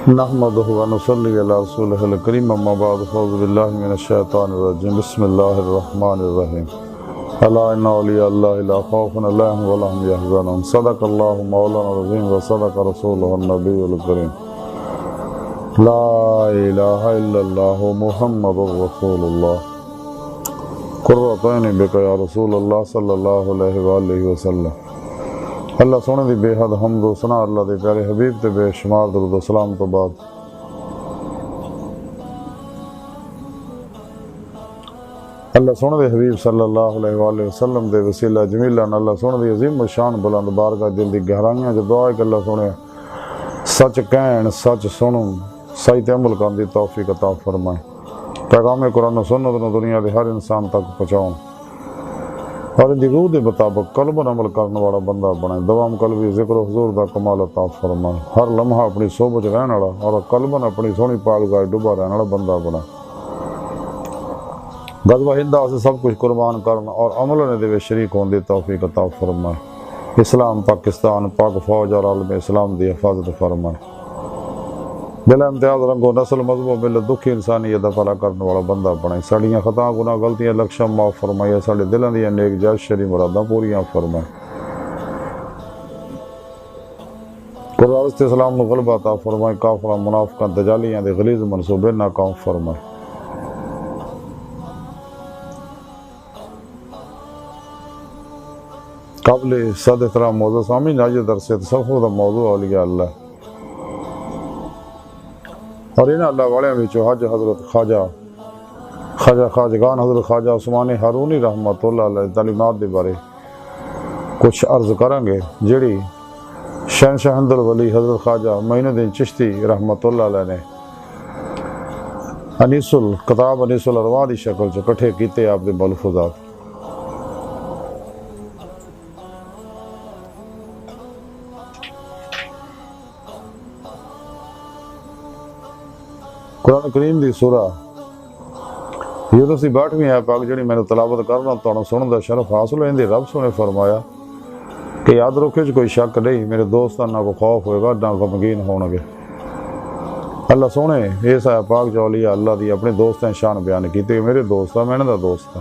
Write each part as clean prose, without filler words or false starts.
نحمده ونصلي على رسوله الكريم اما بعد فاعوذ بالله من الشيطان الرجيم بسم الله الرحمن الرحيم الا ان اولیاء اللہ لا خوف عليهم ولا هم يحزنون صدق الله مولانا العظيم وصدق رسوله النبي الكريم لا اله الا الله محمد رسول الله قرۃ عین بک یا رسول اللہ صلی اللہ علیہ وآلہ وسلم۔ اللہ سونے دی بے حد حمد و ثنا اللہ دے پیارے حبیب تے بے شمار درود و سلام تو بعد اللہ سونے دے حبیب صلی اللہ علیہ وآلہ وسلم دے وسیلہ جمیلہ اللہ سونے دی عظیم و شان بلند بارگاہ دل دی گہرائیاں جو دعا ہے کہ اللہ سونے سچ کہن سچ سنن صحیح تے عمل کرن دی توفیق عطا فرمائے، پیغام قرآن و سنت نو دنیا دے ہر انسان تک پہنچاؤں اور ان دی روح دے مطابق قلباً عمل کرنے والا بندہ بنائے، دوام قلبی ذکر و حضور دا کمال عطا فرمائے، ہر لمحہ اپنی صحبت رہنے والا اور قلباً اپنی سونی پاک گاہ ڈوبا رہنے والا بندہ بنائے، غزوہ ہندہ سے سب کچھ قربان کرنا اور عمل نے دے شریک ہون دی توفیق عطا فرمائے، اسلام پاکستان پاک فوج اور عالم اسلام دی حفاظت فرمائے، بلا امتیاز رنگو نسل مذہب و ملت دکھی انسانیت دا بھلا کرنے والا بندہ بنائے، ساڑیاں خطا گناہ غلطیاں لکشم معاف فرمائے، ساڑے دلوں دیاں نیک جائز شرعی مراداں پوریاں فرمائے، قرآن اسلام نو غلبہ عطا فرمائے، کافراں منافقاں دجالیاں دے غلیظ منصوبے ناکام فرمائے۔ قابل صد احترام موضوع سامعین، آج درس تصوف دا موضوع اولیاء اللہ اور انہاں اللہ والے وچوں حج حضرت خواجگان حضرت خواجہ عثمان ہارونی رحمۃ اللہ علیہ تعلیمات دے بارے کچھ عرض کریں گے، جڑی شہنشاہ الولی حضرت خواجہ معین الدین چشتی رحمۃ اللہ علیہ نے کتاب انیس الارواح دی شکل چ کٹھے کیتے آپ دے ملفوظات۔ قرآن کریم دی سورہ یونس دی 62ویں آیت پاک جڑی میں تلاوت کرنا تانوں سنن دا شرف حاصل ہے، اندے رب سونے فرمایا کہ یاد رکھو کوئی شک نہیں، میرے دوستاں نہ کو خوف ہوئے گا نہ غمگین ہون گے۔ اللہ سونے اس آیت پاک جو اولیاء اللہ دی اپنے دوستاں شان بیان کیتے، میرے دوست میں انہاں دا دوست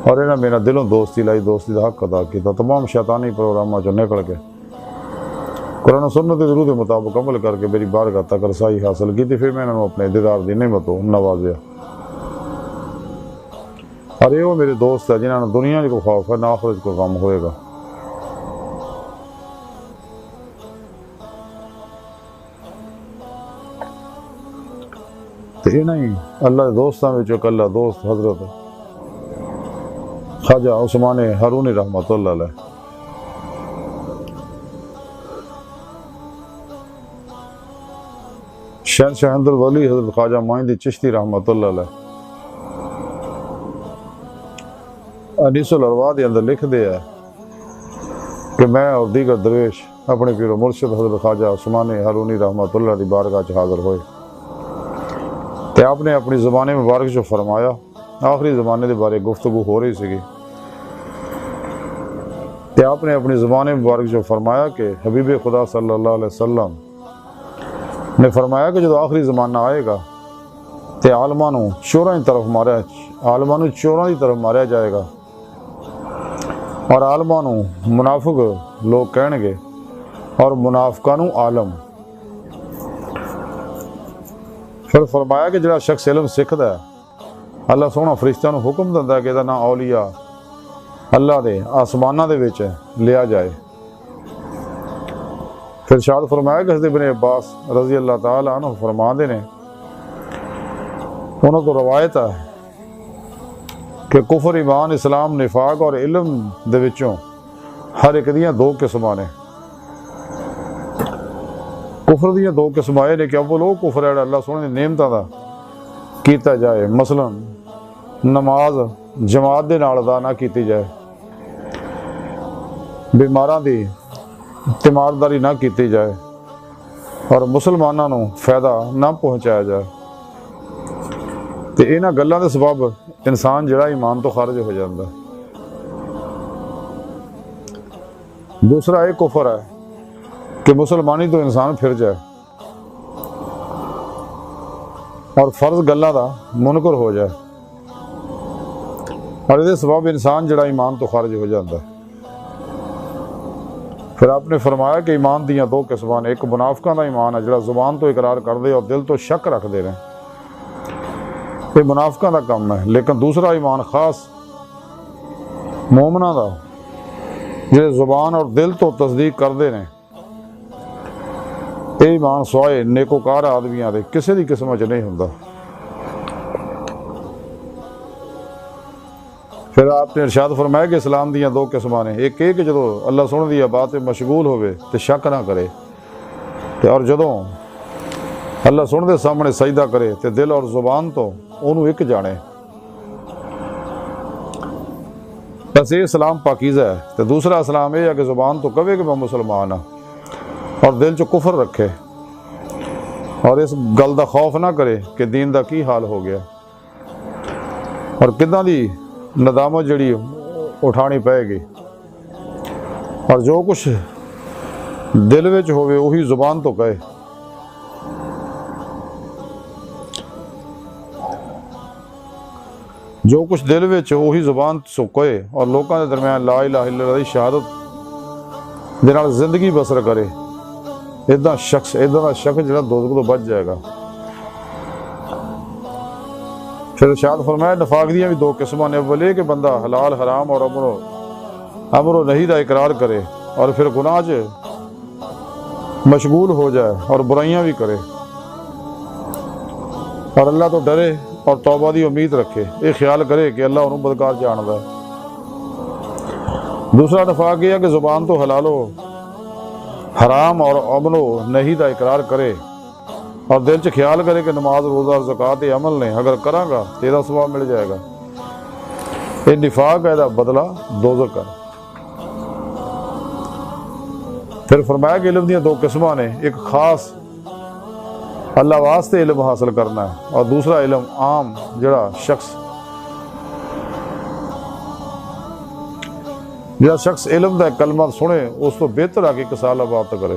اور انہاں میرا دلوں دوستی لائی، دوستی دا حق ادا کیتا، تمام شیطانی پروگراماں چوں نکل کے قرآن و سنت ضرور کے مطابق عمل کر کے میری بارگاہ تک رسائی حاصل کی تھی، پھر میں انہوں اپنے دیدار دی نعمتوں نوازیا، اور یہ وہ میرے دوست ہے جنہوں نے دنیا کو خوف ہے نہ آخرت کو غم ہوئے گا۔ تو یہ نہیں اللہ دوستاں میں جو اللہ دوست حضرت خواجہ عثمان ہارونی رحمۃ اللہ علیہ شہنشاہ الولی حضرت خواجہ معین الدین چشتی رحمۃ اللہ علیہ انیس الارواح دے اندر لکھ دیا ہے کہ میں اور دیگر درویش اپنے پیر و مرشد حضرت خواجہ عثمان ہارونی رحمۃ اللہ دی بارگاہ چ حاضر ہوئے، تے آپ نے اپنی زبان مبارک جو فرمایا، آخری زمانے دے بارے گفتگو ہو رہی سیگی، تے آپ نے اپنی زبان مبارک جو فرمایا کہ حبیب خدا صلی اللہ علیہ وسلم نے فرمایا کہ جب آخری زمانہ آئے گا تے عالماں نوں چوراں دی طرف ماریا جائے گا اور عالماں نوں منافق لوگ کہن گے اور منافقاں نوں عالم۔ پھر فرمایا کہ جڑا شخص علم سکھدا ہے اللہ سونا فرشتیاں نوں حکم دیندا ہے کہ دا نام اولیاء اللہ دے آسماناں دے وچ لیا جائے۔ پھر شاد فرمایا کہ حضرت ابن عباس رضی اللہ تعالیٰ عنہ فرماندے نے، انہوں تو روایت ہے کہ کفر ایمان اسلام نفاق اور علم دے وچوں ہر ایک دیاں دو قسماں نے۔ کفر دیاں دو قسم آئے نے کہ اول وہ کفر ہے اللہ سونے دی نعمتاں دا کیتا جائے، مثلا نماز جماعت دے نال ادا نہ کیتی جائے، بیماراں دی تیمارداری نہ کیتی جائے اور مسلمانوں نوں فائدہ نہ پہنچایا جائے، تے انہاں گلاں دے سبب انسان جڑا ایمان تو خارج ہو جاندا۔ دوسرا ایک کفر ہے کہ مسلمانی تو انسان پھر جائے، اور فرض گلاں دا منکر ہو جائے، اور یہ سبب انسان جڑا ایمان تو خارج ہو جاتا ہے۔ پھر آپ نے فرمایا کہ ایمان دیاں دو قسمان، ایک منافقاں دا ایمان ہے جڑا زبان تو اقرار کر دے اور دل تو شک رکھ دے رہے، یہ منافقاں دا کم ہے۔ لیکن دوسرا ایمان خاص مومناں دا جڑے زبان اور دل تو تصدیق کر دے رہے، یہ ایمان سوائے نیکوکار آدمیاں دے کسی دی قسم وچ نہیں ہوندا۔ پھر آپ نے ارشاد فرمایا کہ اسلام دیاں دو قسمان ہیں، ایک کہ جدو اللہ سن دی بات مشغول ہوئے تو شک نہ کرے، اور جدوں اللہ سن دے سامنے سجدہ کرے تو دل اور زبان تو انہوں ایک جانے۔ بس یہ اسلام پاکیزہ ہے۔ تو دوسرا اسلام یہ ہے کہ زبان تو کہے کہ میں مسلمان ہاں اور دل چ کفر رکھے، اور اس گل دا خوف نہ کرے کہ دین دا کی حال ہو گیا اور کداں دی ندامت جڑی اٹھانی پائے گی، اور جو کچھ دل وچ ہوئے وہی زبان تو کہے۔ جو کچھ دل وچ وہی زبان تو کہے، اور لوکاں دے درمیان لا الہ الا اللہ دی شہادت دے نال زندگی بسر کرے، اداں دا شخص جڑا دوزخ تو بچ جائے گا۔ پھر ارشاد فرمایا نفاق دیاں بھی دو قسمان ہیں، اول یہ کہ بندہ حلال حرام اور امر و نہی دا اقرار کرے اور پھر گناہ چ مشغول ہو جائے اور برائیاں بھی کرے، اور اللہ تو ڈرے اور توبہ دی امید رکھے، یہ خیال کرے کہ اللہ انہوں بدکار جاندا ہے۔ دوسرا نفاق یہ ہے کہ زبان تو حلال و حرام اور امن و نہی دا اقرار کرے اور دل چ خیال کرے کہ نماز روزہ اور زکوٰۃ یہ عمل نے، اگر کراں گا تیرا ثواب مل جائے گا، یہ نفاق ہے، دا بدلہ دوزخ ہے۔ پھر فرمایا کہ علم دیاں دو قسمان نے، ایک خاص اللہ واسطے علم حاصل کرنا ہے، اور دوسرا علم عام جڑا شخص علم دا کلمہ سنے اس تو بہتر آ کے کسالہ بات کرے۔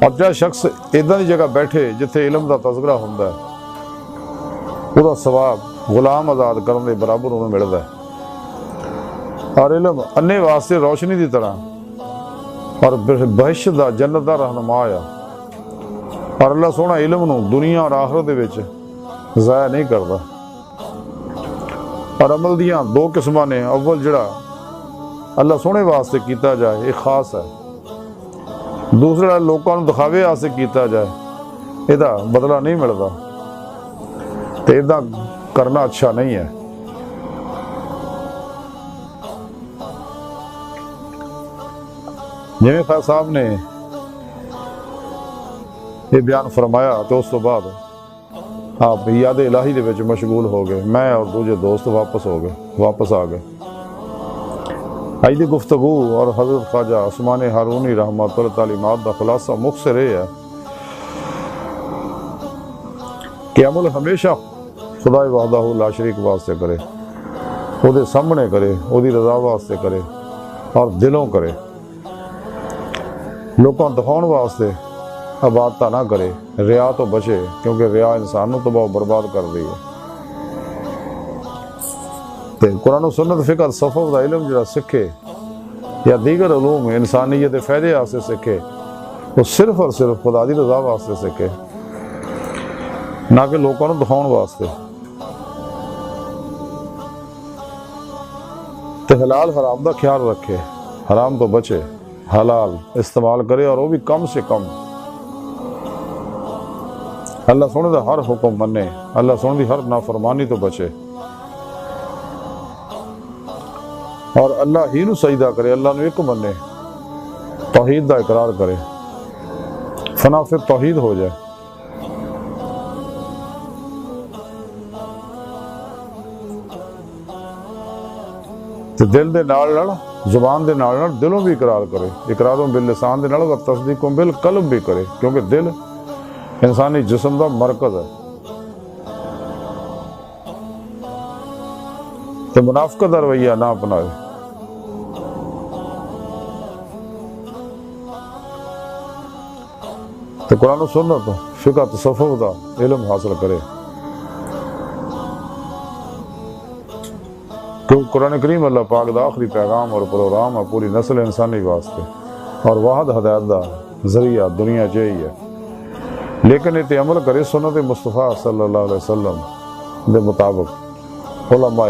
اور جہاں شخص ادھر دی جگہ بیٹھے جتھے علم دا تذکرہ ہوندا ہے، وہ ثواب غلام آزاد کرنے دے برابر انہوں ملتا ہے۔ اور علم انے واسطے روشنی دی طرح اور بہشت دا جنت دا رہنما آیا، اور اللہ سونا علم نو دنیا اور آخرت دے وچ ضائع نہیں کرتا۔ اور عمل دیاں دو قسماں نے، اول جڑا اللہ سونے واسطے کیتا جائے یہ خاص ہے، دوسرا لوکاں نوں دکھاوے واسطے کیتا جائے یہ بدلہ نہیں ملتا، تو ادا کرنا اچھا نہیں ہے۔ جویں خیر صاحب نے یہ بیان فرمایا تو اس تو بعد آپ یاد الہی دے وچ مشغول ہو گئے، میں اور دوجے دوست واپس آ گئے۔ آج دی گفتگو اور حضرت خواجہ عثمان ہارونی رحمۃ اللہ تعلیمات دا خلاصہ مختصر ہے کہ عمل ہمیشہ خدا وحدہ لا شریک واسطے کرے، وہ دے سامنے کرے، وہ دی رضا واسطے کرے، اور دلوں کرے، لوکاں دکھاؤن واسطے عبادت نہ کرے، ریا تو بچے، کیونکہ ریا انسان نو تباہ و برباد کر دی ہے۔ قرآن و سنت فقہ صفو دا علم جڑا سکھے یا دیگر علوم انسانیت فائدے واسطے سکھے، وہ صرف اور صرف خدا دی رضا واسطے سکھے، نہ کہ لوکاں نو دکھاؤن واسطے۔ تو حلال حرام دا خیال رکھے، حرام تو بچے، حلال استعمال کرے، اور وہ بھی کم سے کم۔ اللہ سونے دا ہر حکم منے، اللہ سونے دی ہر نافرمانی تو بچے، اور اللہ ہی نو سجدہ کرے، اللہ نو ایک منے، توحید دا اقرار کرے، فنا پھر توحید ہو جائے۔ تو دل دے نال زبان دے نال دلوں بھی اقرار کرے، اقراروں باللسان دے نال اور تصدیقوں بالقلب بھی کرے، کیونکہ دل انسانی جسم دا مرکز ہے۔ تو منافقت دا رویہ نہ اپنائے۔ تو قرآن و سنت فقہ تصوف دا علم حاصل کرے، کیونکہ قرآن کریم اللہ پاک دا آخری پیغام اور پروگرام ہے پوری نسل انسانی واسطے، اور واحد ہدایت دا ذریعہ دنیا چاہیے، لیکن یہ عمل کرے سنت مصطفیٰ صلی اللہ علیہ وسلم دے مطابق، علماء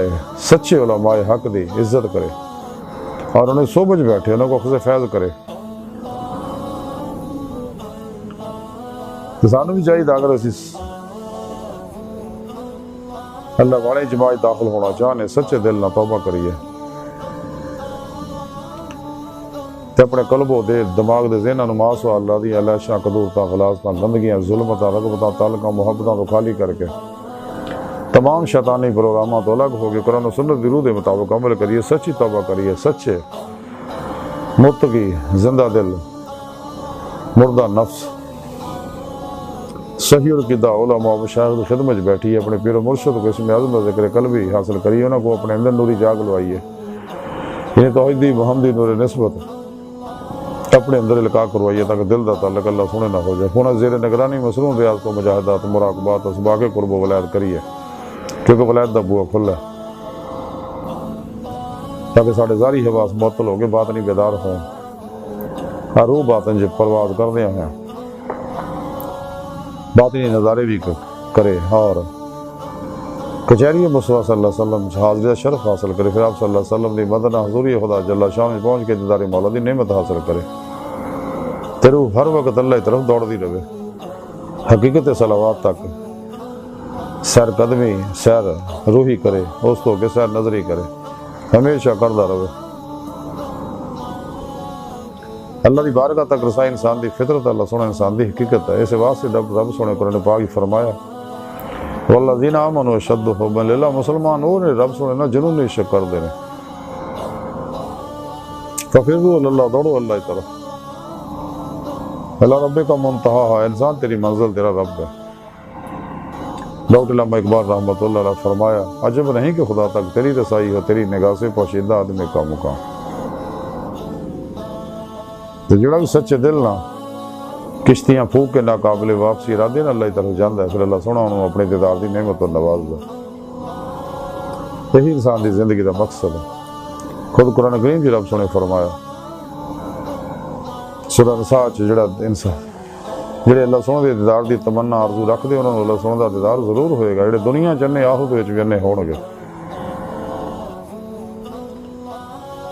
سچے علماء حق دی عزت کرے اور انہیں سمجھ بیٹھے، انہیں کو خز فیض کرے۔ سانو بھی چاہیے اگر اسی اللہ والے جماعت داخل ہونا چاہنے سچے دل نہ توبہ کریے، تے اپنے قلب و دل دماغ دے ذہن نماز و اللہ دی علیشاں قدورتاں غلاظتاں گندگیاں ظلمتاں رغبتاں تعلقاں محبتاں تو خالی کر کے تمام شیطانی پروگرامات تو الگ ہو کے قرآن و سنت دی روح دے مطابق عمل کریے، سچی توبہ کریے، سچے متقی زندہ دل مردہ نفس صحیح القدہ علماء و مشایخ کی خدمت بیٹھی ہے، اپنے پیر و مرشد کو اسم اعظم کا ذکر قلبی حاصل کریے، انہوں کو اپنے اندر نوری جاگ لوائیے، انہیں توحیدی محمدی نور نسبت اپنے اندر القاء کروائیے تاکہ دل دا تعلق اللہ سنے نہ ہو جائے۔ ہونا زیر نگرانی مسنون ریاضت و مجاہدات مراقبات اسباق قرب و ولایت کریے، کیونکہ ولایت دا بوا کھلا ہے، تاکہ ساڑھے ظاہری حواس معطل ہو گئے باطنی بیدار ہوں، ہر روح باطن جب پرواز کر دیا ہیں باطنی نظارے بھی کرے، اور کچہری مصطفیٰ صلی اللہ علیہ وسلم حاضری شرف حاصل کرے، پھر آپ صلی اللہ علیہ وسلم دی مدنہ حضوری خدا جل شان میں پہنچ کے دیدار مولا دی نعمت حاصل کرے، تیرو ہر وقت اللہ کی طرف دوڑ دی رہے، حقیقت صلوات تک سیر قدمی سیر روحی کرے، اس تو کہ سیر نظری کرے، ہمیشہ کردہ رہے۔ اللہ دی بارگاہ تک رسائی انسان دی فطرت، اللہ سونا انسان دی حقیقت ہے، اس واسطے رب سونے قرآن پاک فرمایا والذین آمنوا اشد حبا للہ، مسلمان وہ نے رب سونے نہ جنون عشق کر دینے، ففروا اللہ دوڑو اللہ کی طرف، اللہ رب کا منتہا ہے، انسان تیری منزل تیرا رب ہے۔ ڈاکٹر علامہ اقبال رحمۃ اللہ علیہ فرمایا عجب نہیں کہ خدا تک تیری رسائی ہو، تیری نگاہ سے پوشیدہ آدمی کا مقام۔ تو جڑا بھی سچے دل نہ کشتیاں پھونک کے ناقابل واپسی ارادے نہ اللہ کی طرف جاندہ ہے، پھر اللہ سونا انہوں اپنے دیدار دی نعمت اور نواز دا، یہی انسان دی زندگی دا مقصد ہے۔ خود قرآن کریم کی رب سونے فرمایا سورہ نساء جڑا انسان جڑے اللہ سونے دے دیدار دی تمنا آرزو رکھ دے انہوں نے اللہ سونے دا دیدار ضرور ہوئے گا، جڑے دنیا چنے آہد وچ بھی انہیں ہون گے۔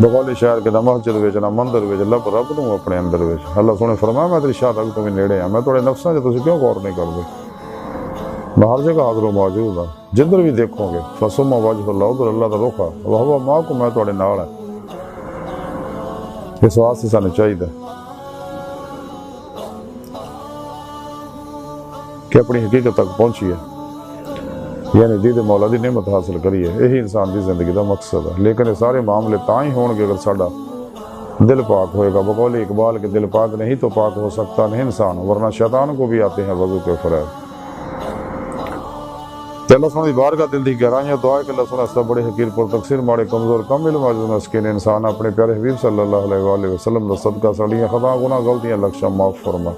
بقول شاعر کے نہ مسجد وچ نہ مندر وچ لب رب نوں اپنے اندر وچ، اللہ سونے فرمایا میں تیری شاہ تک تو بھی نیڑے ہاں، میں تھوڑے نفساں جو تسی کیوں غور نہیں کردے، میں ہر جگہ حاضر و موجود ہاں، جدھر بھی دیکھو گے فثم وجہ اللہ، ادھر اللہ دا رخ ہے، وہو معکم، میں تھوڑے نال ہاں۔ اس واسطے سانوں چاہیے کہ اپنی حقیقت تک پہنچیے، یعنی دید مولا دی نعمت حاصل کریے، یہی انسان دی زندگی دا مقصد ہے۔ لیکن یہ سارے معاملے تاں ہی ہون گے اگر ساڈا دل پاک ہوئے گا۔ بقول اقبال کے دل پاک نہیں تو پاک ہو سکتا نہیں انسان، ورنہ شیطان کو بھی آتے ہیں وضو کے فریض۔ کہ اللہ سونے دی بارگاہ دل دی گہرائیاں دعا ہے کہ اللہ سونے اس بڑے حقیر پر تقصیر ماڑے کمزور کم علم عاجز مسکین انسان اپنے پیارے حبیب صلی اللہ علیہ وآلہ وسلم دا صدقہ سڑیاں خطا گناہ غلطیاں لکشاں معاف فرما،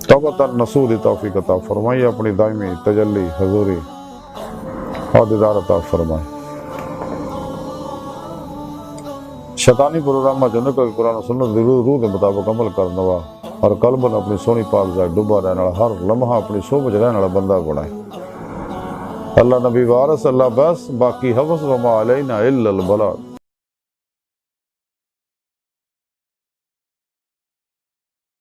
توبہ نصوح دی توفیق عطا فرمائی، اپنی دائمی تجلی حضوری اور دیدار عطا فرمائی۔ شیطانی پروگرامہ جو نکل قرآن و سنت دی روح دے مطابق عمل کرنا وا، اور قلب اپنی سونی پاک جائے ڈبا رہنے والا، ہر لمحہ اپنی سوچ رہنے والا بندہ بنائے۔ اللہ نبی وارث اللہ بس، باقی حفظ وما علینا الا البلاغ۔